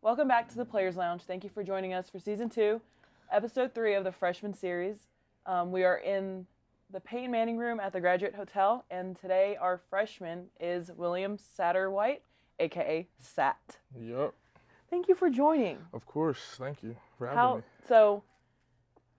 Welcome back to the Players Lounge. Thank you for joining us for Season 2, Episode 3 of the Freshman Series. We are in the Peyton Manning Room at the Graduate Hotel, and today our freshman is William Satterwhite, a.k.a. Sat. Yep. Thank you for joining. Of course. Thank you for having me. So,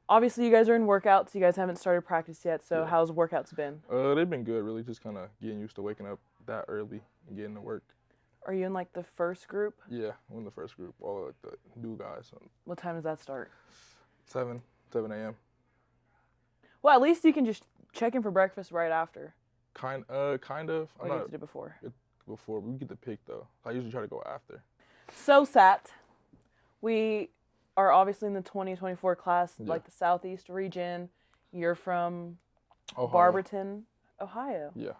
obviously you guys are in workouts. You guys haven't started practice yet, so Yeah. how's workouts been? They've been good, really. Just kind of getting used to waking up that early and getting to work. Are you in like the first group? Yeah, I'm in the first group. All like the new guys. What time does that start? 7 a.m. Well, at least you can just check in for breakfast right after. Kind of. Or you have to do before. Before we get the pick though. I usually try to go after. So, Sat, we are obviously in the 2024 class, Yeah. like the Southeast region. You're from Ohio. Barberton, Ohio. Yeah.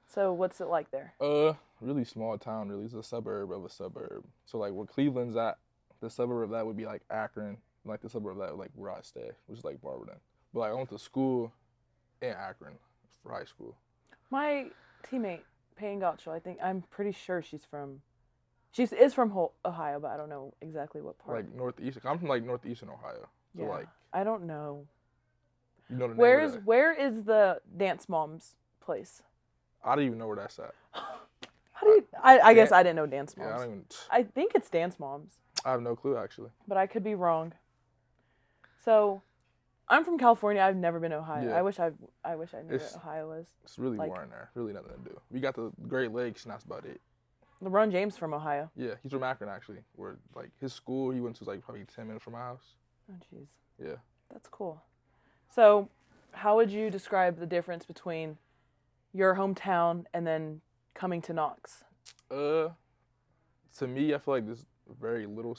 So, what's it like there? Really small town. Really, it's a suburb of a suburb. So like where Cleveland's at, the suburb of that would be like Akron. Like the suburb of that, like where I stay, which is like Barberton. But like I went to school in Akron for high school. My teammate, Payne Gotcho, I'm pretty sure she is from Ohio, but I don't know exactly what part. Like northeast. I'm from like northeastern Ohio. So yeah, like I don't know. you know the name of that. Where is the Dance Moms place? I don't even know where that's at. How do you? I guess I didn't know Dance Moms. Yeah, I don't even. I think it's Dance Moms, I have no clue actually. but I could be wrong. So, I'm from California. I've never been to Ohio. Yeah. I wish I knew It's- what Ohio was. It's really Like- boring there. Really nothing to do. We got the Great Lakes, and that's about it. LeBron James from Ohio. Yeah, he's from Akron actually. Where like his school, he went to like probably 10 minutes from my house. Oh, jeez. Yeah. That's cool. So, how would you describe the difference between your hometown and then coming to Knox? To me, I feel like there's very little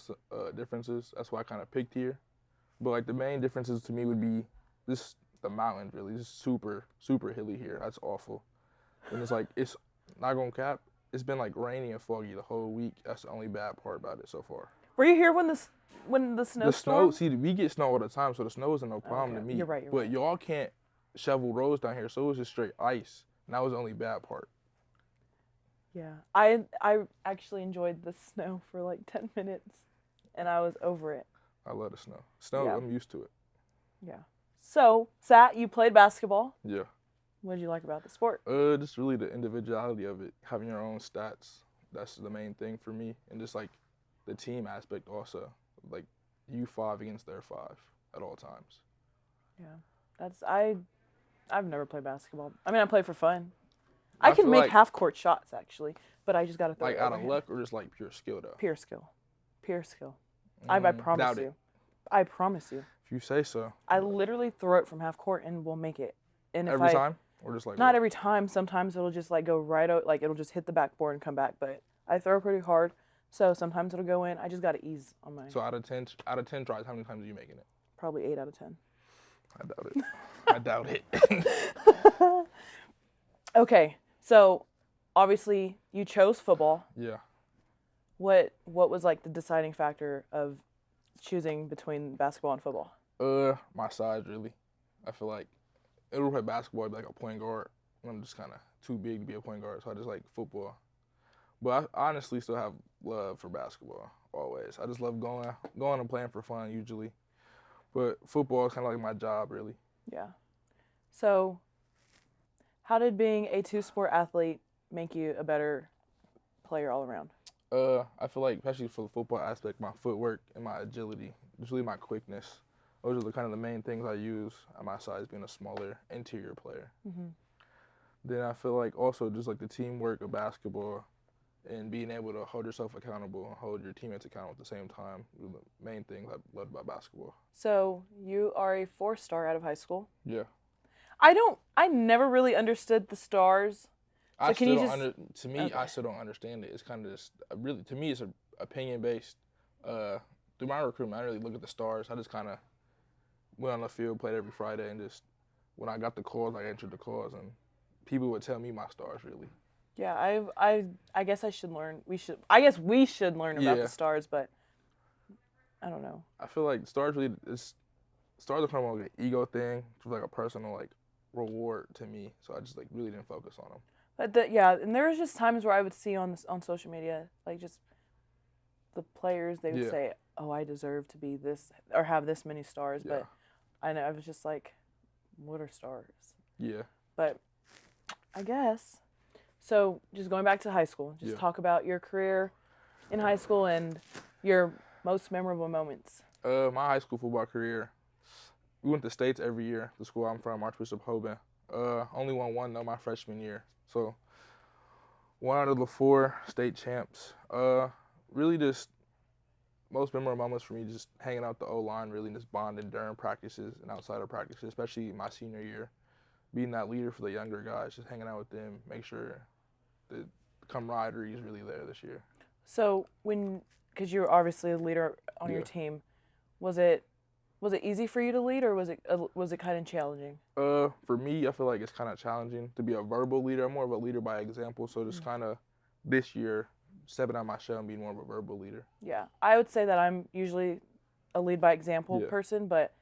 differences. That's why I kind of picked here. But like the main differences to me would be just the mountains. Really, just super hilly here. That's awful. And it's like it's not gonna cap. It's been like rainy and foggy the whole week. That's the only bad part about it so far. Were you here when the snowstorm? The snow, see, we get snow all the time, so the snow isn't no problem Okay. to me. You're right. But y'all can't shovel roads down here, so it was just straight ice. And that was the only bad part. Yeah. I actually enjoyed the snow for like 10 minutes, and I was over it. I love the snow. Snow, Yeah. I'm used to it. Yeah. So, Sat, you played basketball. Yeah. What did you like about the sport? Just really the individuality of it, having your own stats. That's the main thing for me, and just like the team aspect also, like you 5 against their 5 at all times. Yeah. I've never played basketball. I mean, I play for fun. I can feel make like- half-court shots, actually, but I just got to throw Like it out of overhand. luck or just like pure skill though. Pure skill. Pure skill. I promise Doubt you. it. I promise you. If you say so. I literally throw it from half court and will make it. And if Every time, or just like not what? every time. Sometimes it'll just like go right out, like it'll just hit the backboard and come back. But I throw pretty hard, so sometimes it'll go in. I just got to ease on my So out of 10 tries, how many times are you making it? probably 8 out of 10. I doubt it. I doubt it. Okay, so obviously you chose football. Yeah. What was like the deciding factor of choosing between basketball and football? My size really. I feel like it'll play basketball, I'd be like a point guard. I'm just kind of too big to be a point guard, so I just like football. But I honestly still have love for basketball always. I just love going and playing for fun usually. But football is kind of like my job really. Yeah. So, how did being a two-sport athlete make you a better player all around? I feel like especially for the football aspect, my footwork and my agility, just really my quickness. Those are the kind of the main things I use at my size, being a smaller interior player. Mm-hmm. Then I feel like also just like the teamwork of basketball and being able to hold yourself accountable and hold your teammates accountable at the same time are the main things I loved about basketball. So, you are a 4-star out of high school. Yeah. I never really understood the stars. So I can you still just don't to me, Okay. I still don't understand it. It's kind of just really, to me, it's opinion based. Through my recruitment, I didn't really look at the stars. I just kind of went on the field, played every Friday, and just when I got the calls, I answered the calls, and people would tell me my stars really. Yeah, I guess I should learn. I guess we should learn about Yeah. the stars, but I don't know. I feel like stars really stars are kind of like an ego thing, it's like a personal like reward to me. So I just like really didn't focus on them. But yeah, and there was just times where I would see on social media like just the players, they would Yeah. say, oh, I deserve to be this or have this many stars. Yeah. But I know I was just like, what are stars? Yeah. But I guess, so just going back to high school, just Yeah. talk about your career in high school and your most memorable moments. My high school football career, we went to states every year. The school I'm from, Archbishop Hoban. Only won one though my freshman year. So one out of the 4 state champs. Really just most memorable moments for me just hanging out the O-line, really just bonding during practices and outside of practices, especially my senior year. Being that leader for the younger guys, just hanging out with them, make sure the camaraderie is really there this year. So because you were obviously a leader on your Yeah. team, was it easy for you to lead, or was it kind of challenging? For me, I feel like it's kind of challenging to be a verbal leader. I'm more of a leader by example, so just kind of this year stepping out my shell and being more of a verbal leader. Yeah, I would say that I'm usually a lead by example Yeah. person, but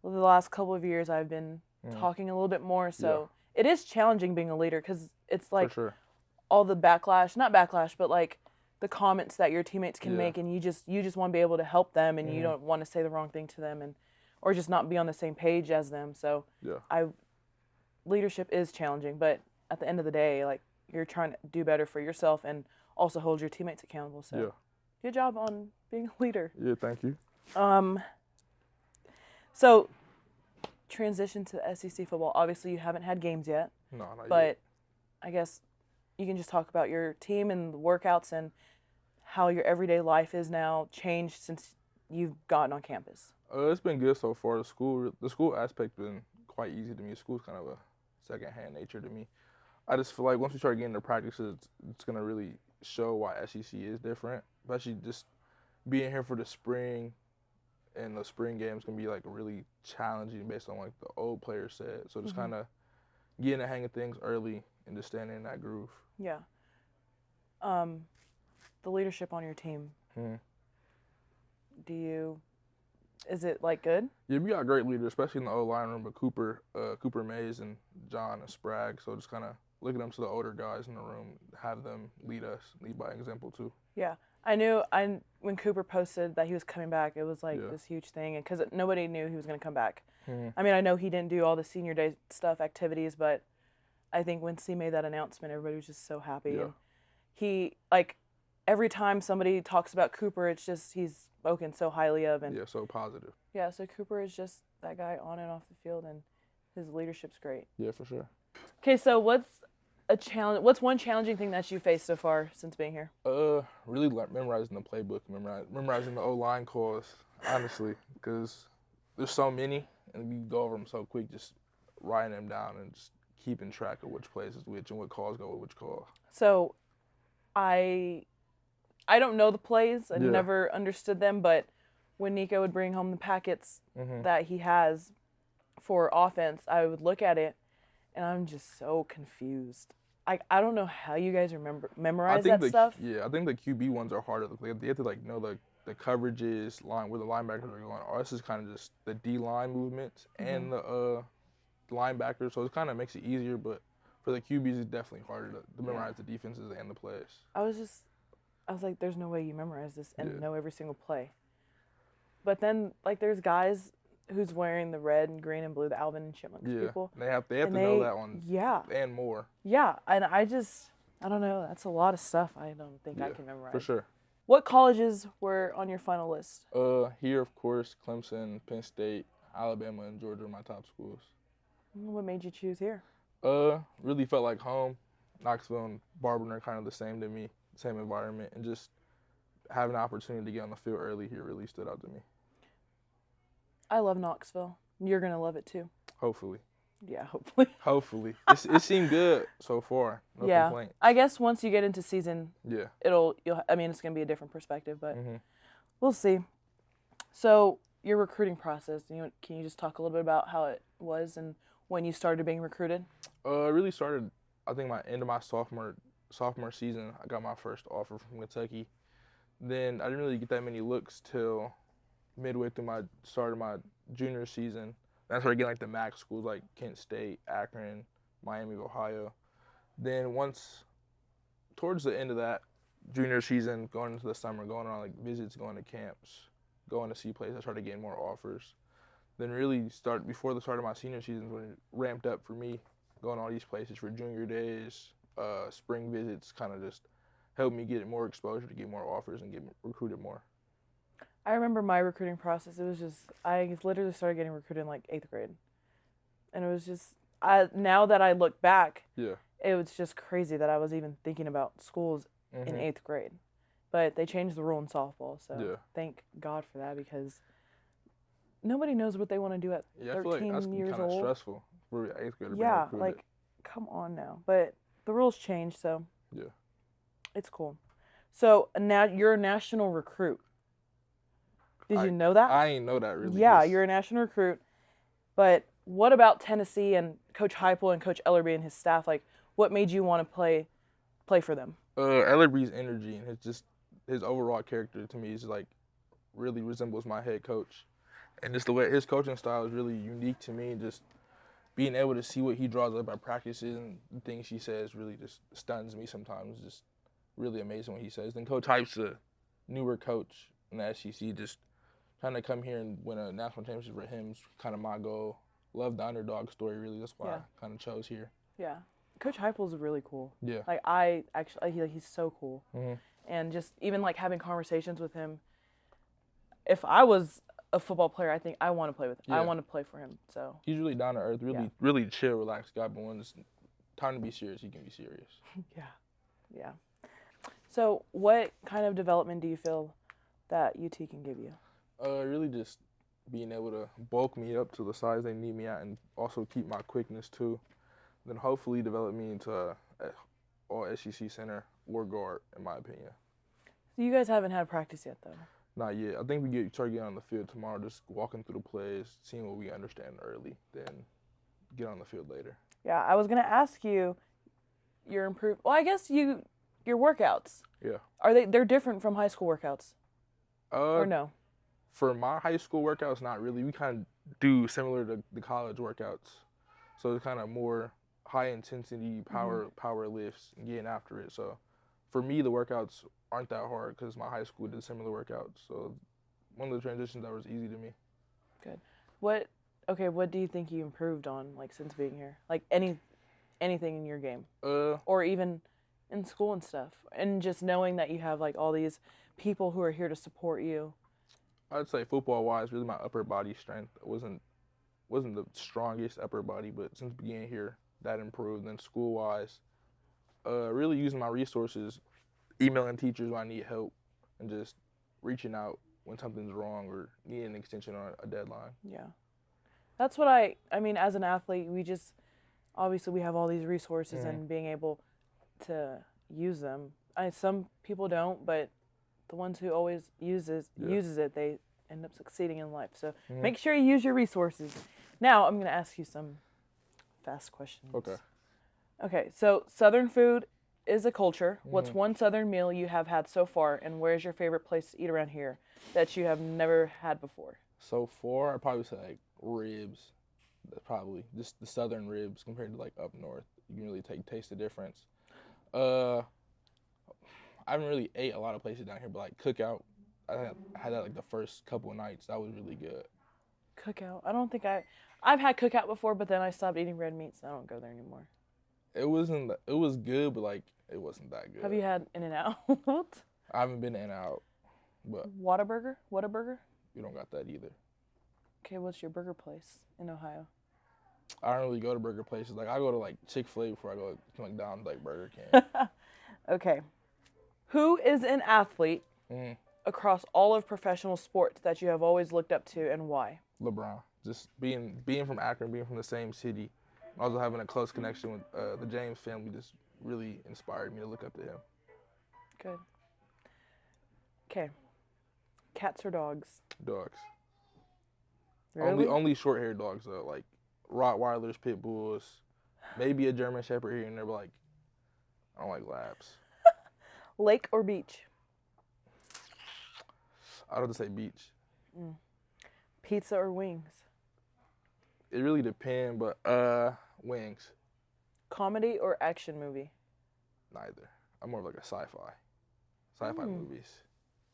the last couple of years I've been talking a little bit more. So it is challenging being a leader because it's like For sure. all the not backlash, but like the comments that your teammates can Yeah. make, and you just want to be able to help them, and you don't want to say the wrong thing to them, or just not be on the same page as them. So Yeah. leadership is challenging, but at the end of the day, like, you're trying to do better for yourself and also hold your teammates accountable. So Yeah. good job on being a leader. Yeah, thank you. So transition to SEC football. Obviously, you haven't had games yet, No, not but yet. I guess you can just talk about your team and the workouts and how your everyday life is now changed since you've gotten on campus. It's been good so far. The school aspect been quite easy to me. School's kind of a second-hand nature to me. I just feel like once we start getting into practices, it's gonna really show why SEC is different. Especially just being here for the spring, and the spring game's gonna be like really challenging based on like the old players said. So just kind of getting the hang of things early and just staying in that groove. Yeah. The leadership on your team. Is it like good? Yeah, we got great leaders, especially in the O-line room. But Cooper Mays and John and Sprague. So just kind of looking up to the older guys in the room, have them lead by example too. Yeah, I knew. When Cooper posted that he was coming back, it was like this huge thing, and because nobody knew he was going to come back. I mean, I know he didn't do all the senior day stuff, activities, but I think once he made that announcement, everybody was just so happy. Yeah. And he, like, every time somebody talks about Cooper, it's just he's spoken so highly of, and So positive. yeah, so Cooper is just that guy on and off the field, and his leadership's great. Yeah, for sure. Okay, so what's one challenging thing that you faced so far since being here? Really memorizing the playbook, memorizing the O-line calls, honestly, because there's so many, and we go over them so quick, just writing them down and just keeping track of which plays is which and what calls go with which call. So, I don't know the plays. I never understood them, but when Nico would bring home the packets that he has for offense, I would look at it, and I'm just so confused. I don't know how you guys memorize that stuff. Yeah, I think the QB ones are harder. They have to like know the coverages, where the linebackers are going. Ours is kind of just the D-line movements and the linebackers, so it kind of makes it easier, but for the QBs, it's definitely harder to memorize the defenses and the plays. I was like, there's no way you memorize this and know every single play. But then, like, there's guys who's wearing the red and green and blue, the Alvin and Chipmunks people. They have to know that one. Yeah. And more. Yeah, and I don't know. That's a lot of stuff I don't think I can memorize. For sure. What colleges were on your final list? Here, of course, Clemson, Penn State, Alabama, and Georgia are my top schools. What made you choose here? Really felt like home. Knoxville and Barberton are kind of the same to me, same environment, and just having the opportunity to get on the field early here really stood out to me. I love Knoxville. You're gonna love it too. Hopefully. Yeah, hopefully. Hopefully. It seemed good so far. No complaint. I guess once you get into season, Yeah. it's gonna be a different perspective, but we'll see. So your recruiting process, can you just talk a little bit about how it was and when you started being recruited? It really started, I think, my end of my sophomore season. I got my first offer from Kentucky. Then I didn't really get that many looks till midway through my start of my junior season. Then I started getting like the MAC schools like Kent State, Akron, Miami of Ohio. Then towards the end of that, junior season, going into the summer, going on like visits, going to camps, going to see plays. I started getting more offers. Then really before the start of my senior season when it ramped up for me, going all these places for junior days, spring visits, kind of just helped me get more exposure to get more offers and get recruited more. I remember my recruiting process. It was just, I literally started getting recruited in like 8th grade. And it was just, now that I look back, Yeah. it was just crazy that I was even thinking about schools in 8th grade. But they changed the rule in softball, so thank God for that, because nobody knows what they want to do at 13 I feel like that's years kind of old. stressful for 8th grader. Yeah, like, come on now. But the rules changed, so yeah, it's cool. So now you're a national recruit. Did you know that? I ain't know that really. Yeah, you're a national recruit. But what about Tennessee and Coach Heupel and Coach Ellerby and his staff? Like, what made you want to play for them? Ellerby's energy and his overall character to me is like really resembles my head coach, and just the way his coaching style is really unique to me. Just being able to see what he draws up at practices and the things he says really just stuns me sometimes. Just really amazing what he says. Then Coach Hype's a newer coach in the SEC. Just trying to come here and win a national championship for him is kind of my goal. Love the underdog story, really. That's why I kind of chose here. Yeah. Coach Heupel's really cool. Yeah. Like, he's so cool. Mm-hmm. And just even, like, having conversations with him, if I was a football player, I think I want to play with him. Yeah. I want to play for him, so. He's really down to earth, really chill, relaxed guy, but when it's time to be serious, he can be serious. Yeah. So what kind of development do you feel that UT can give you? Really just being able to bulk me up to the size they need me at and also keep my quickness too. Then hopefully develop me into an all SEC center or guard, in my opinion. So you guys haven't had practice yet, though? Not yet. I think we start getting on the field tomorrow, just walking through the plays, seeing what we understand early, then get on the field later. Yeah, I was going to ask you your improved. Well, I guess your workouts. Yeah. They're different from high school workouts? Or no? For my high school workouts, not really. We kind of do similar to the college workouts. So it's kind of more high intensity power lifts and getting after it. So for me, the workouts aren't that hard because my high school did similar workouts. So one of the transitions that was easy to me. Good. What do you think you improved on, like, since being here? Like, anything in your game? Or even in school and stuff? And just knowing that you have, like, all these people who are here to support you. I'd say football-wise, really my upper body strength wasn't the strongest upper body, but since being here, that improved. Then school-wise, really using my resources, emailing teachers when I need help, and just reaching out when something's wrong or need an extension on a deadline. Yeah. That's what I mean, as an athlete, obviously we have all these resources and being able to use them. Some people don't, but the ones who always uses it, they end up succeeding in life. So make sure you use your resources. Now I'm going to ask you some fast questions. Okay, so Southern food is a culture. What's one Southern meal you have had so far, and where's your favorite place to eat around here that you have never had before? So far, I'd probably say like ribs. That's probably just the Southern ribs compared to like up north. You can really taste the difference. I haven't really ate a lot of places down here, but like Cookout, I had that like the first couple of nights. That was really good. Cookout? I don't think I've had Cookout before, but then I stopped eating red meat, so I don't go there anymore. It was good, but like it wasn't that good. Have you had In-N-Out? I haven't been to In-N-Out, but Whataburger? Whataburger? You don't got that either. Okay, what's your burger place in Ohio? I don't really go to burger places. Like I go to like Chick-fil-A before I go to McDonald's, like Burger King. Okay. Who is an athlete across all of professional sports that you have always looked up to, and why? LeBron. Just being from Akron, being from the same city, also having a close connection with the James family just really inspired me to look up to him. Good. Okay. Cats or dogs? Dogs. Really? Only short-haired dogs though, like Rottweilers, Pit Bulls, maybe a German Shepherd here and there, but like I don't like labs. Lake or beach? I'd have to say beach. Pizza or wings? It really depends, but wings. Comedy or action movie? Neither. I'm more of like a sci-fi. Sci-fi movies.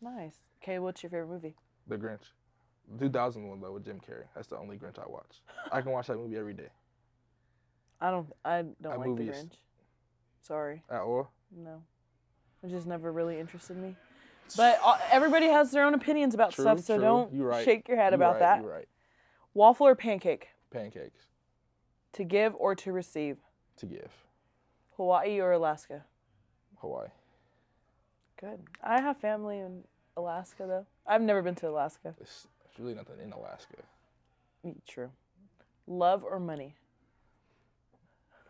Nice. Okay, what's your favorite movie? The Grinch. The 2000 one, though, with Jim Carrey. That's the only Grinch I watch. I can watch that movie every day. I don't like The Grinch. Sorry. At all? No. It just never really interested me. But everybody has their own opinions about stuff, so don't shake your head about that. You're right. Waffle or pancake? Pancakes. To give or to receive? To give. Hawaii or Alaska? Hawaii. Good. I have family in Alaska, though. I've never been to Alaska. There's really nothing in Alaska. True. Love or money?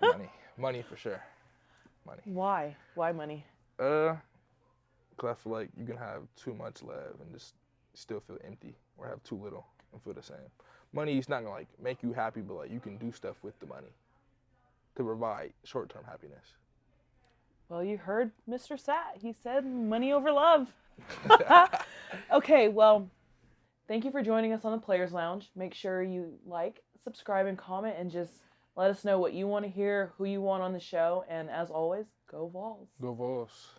Money. Money for sure. Money. Why? Why money? Because I feel like you can have too much love and just still feel empty, or have too little and feel the same. Money is not gonna like make you happy, but like you can do stuff with the money to provide short-term happiness. Well, you heard Mr. Sat. He said money over love. Okay, well, thank you for joining us on the Players Lounge. Make sure you like, subscribe, and comment, and just let us know what you want to hear, who you want on the show, and as always, go Vols. Go Vols.